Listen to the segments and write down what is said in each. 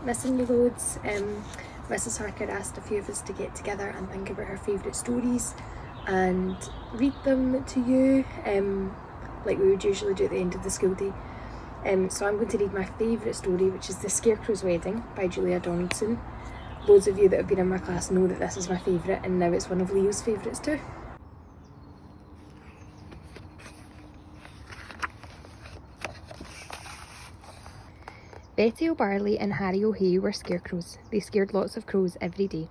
missing you loads. Mrs. Harker asked a few of us to get together and think about her favourite stories and read them to you, like we would usually do at the end of the school day. So I'm going to read my favourite story, which is The Scarecrow's Wedding by Julia Donaldson. Loads of you that have been in my class know that this is my favourite, and now it's one of Leo's favourites too. Betty O'Barley and Harry O'Hay were scarecrows. They scared lots of crows every day.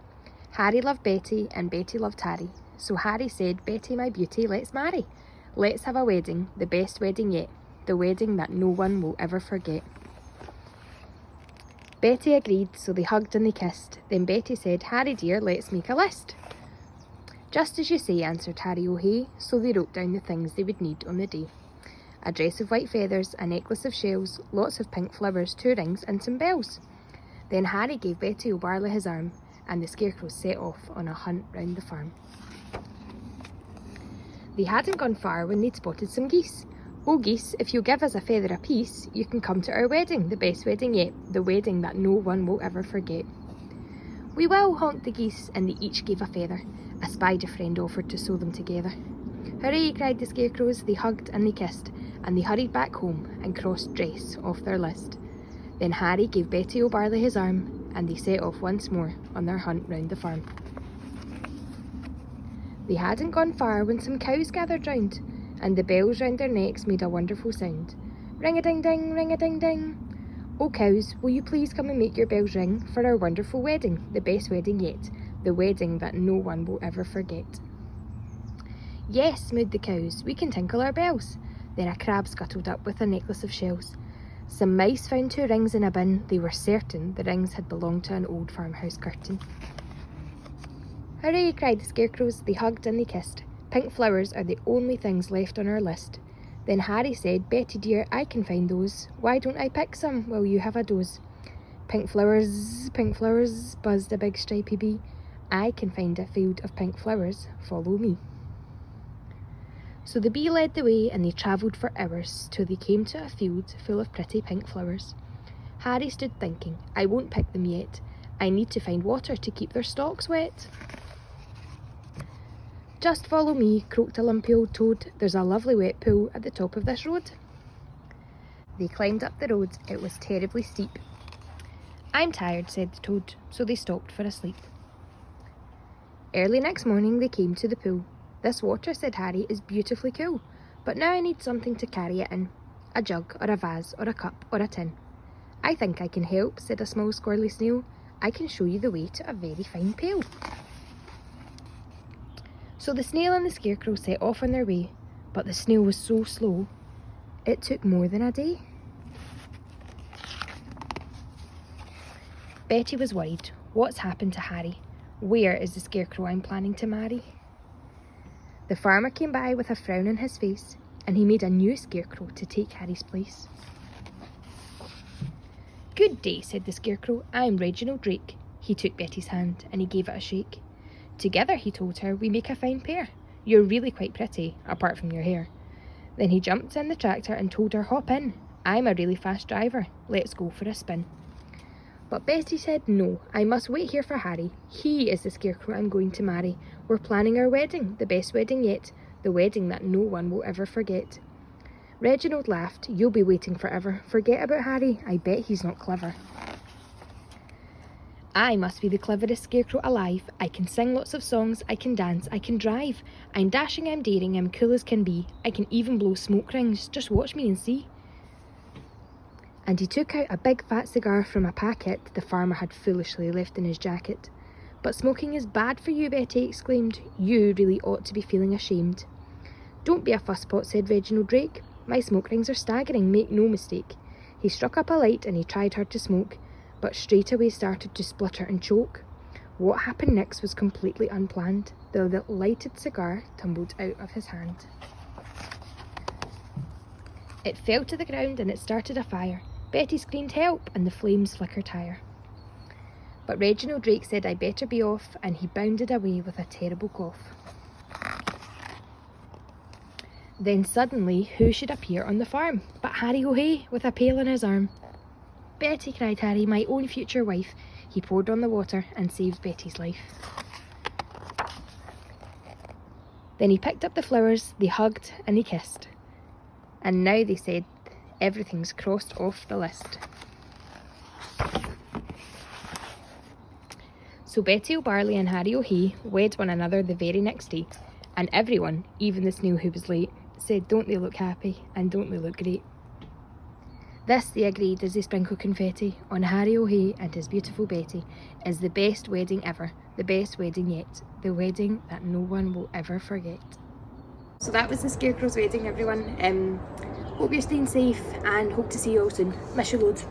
Harry loved Betty and Betty loved Harry. So Harry said, "Betty, my beauty, let's marry. Let's have a wedding, the best wedding yet. The wedding that no one will ever forget." Betty agreed, so they hugged and they kissed. Then Betty said, "Harry dear, let's make a list." "Just as you say," answered Harry O'Hay, so they wrote down the things they would need on the day. A dress of white feathers, a necklace of shells, lots of pink flowers, 2 rings and some bells. Then Harry gave Betty O'Barley his arm, and the scarecrows set off on a hunt round the farm. They hadn't gone far when they'd spotted some geese. "Oh geese, if you'll give us a feather apiece, you can come to our wedding, the best wedding yet, the wedding that no one will ever forget." "We will," honked the geese, and they each gave a feather. A spider friend offered to sew them together. "Hooray," cried the scarecrows, they hugged and they kissed, and they hurried back home and crossed dress off their list. Then Harry gave Betty O'Barley his arm, and they set off once more on their hunt round the farm. They hadn't gone far when some cows gathered round, and the bells round their necks made a wonderful sound. Ring-a-ding-ding, ring-a-ding-ding. "Oh cows, will you please come and make your bells ring for our wonderful wedding, the best wedding yet, the wedding that no one will ever forget." "Yes," mooed the cows, "we can tinkle our bells." Then a crab scuttled up with a necklace of shells. Some mice found 2 rings in a bin. They were certain the rings had belonged to an old farmhouse curtain. "Hooray," cried the scarecrows, they hugged and they kissed. "Pink flowers are the only things left on our list." Then Harry said, "Betty dear, I can find those. Why don't I pick some while you have a doze?" Pink flowers, buzzed a big stripy bee. "I can find a field of pink flowers, follow me." So the bee led the way, and they travelled for hours till they came to a field full of pretty pink flowers. Harry stood thinking, "I won't pick them yet. I need to find water to keep their stalks wet." "Just follow me," croaked a lumpy old toad. "There's a lovely wet pool at the top of this road." They climbed up the road. It was terribly steep. "I'm tired," said the toad, so they stopped for a sleep. Early next morning they came to the pool. "This water," said Harry, "is beautifully cool, but now I need something to carry it in. A jug, or a vase, or a cup, or a tin." "I think I can help," said a small squirrely snail. "I can show you the way to a very fine pail." So the snail and the scarecrow set off on their way, but the snail was so slow, it took more than a day. Betty was worried. What's happened to Harry? Where is the scarecrow I'm planning to marry? The farmer came by with a frown on his face, and he made a new scarecrow to take Harry's place. "Good day," said the scarecrow. "I'm Reginald Drake." He took Betty's hand and he gave it a shake. "Together," he told her, "we make a fine pair. You're really quite pretty, apart from your hair." Then he jumped in the tractor and told her, "Hop in. I'm a really fast driver. Let's go for a spin." But Betty said, "No, I must wait here for Harry. He is the scarecrow I'm going to marry. We're planning our wedding, the best wedding yet, the wedding that no one will ever forget." Reginald laughed. "You'll be waiting forever. Forget about Harry. I bet he's not clever." "I must be the cleverest scarecrow alive. I can sing lots of songs, I can dance, I can drive. I'm dashing, I'm daring, I'm cool as can be. I can even blow smoke rings. Just watch me and see." And he took out a big fat cigar from a packet the farmer had foolishly left in his jacket. "But smoking is bad for you," Betty exclaimed. "You really ought to be feeling ashamed." "Don't be a fusspot," said Reginald Drake. "My smoke rings are staggering, make no mistake." He struck up a light and he tried hard to smoke, but straight away started to splutter and choke. What happened next was completely unplanned. The lighted cigar tumbled out of his hand. It fell to the ground and it started a fire. Betty screamed help, and the flames flickered higher. But Reginald Drake said I'd better be off, and he bounded away with a terrible cough. Then suddenly, who should appear on the farm but Harry O'Hay with a pail in his arm. Betty, cried Harry, my own future wife. He poured on the water and saved Betty's life. Then he picked up the flowers, they hugged and they kissed. And now they said, everything's crossed off the list. So Betty O'Barley and Harry O'Hay wed one another the very next day, and everyone, even the snail who was late, said, don't they look happy and don't they look great? This, they agreed as they sprinkled confetti on Harry O'Hay and his beautiful Betty, is the best wedding ever, the best wedding yet, the wedding that no one will ever forget. So that was the Scarecrow's wedding, everyone. Hope you're staying safe and hope to see you all soon. Miss you loads.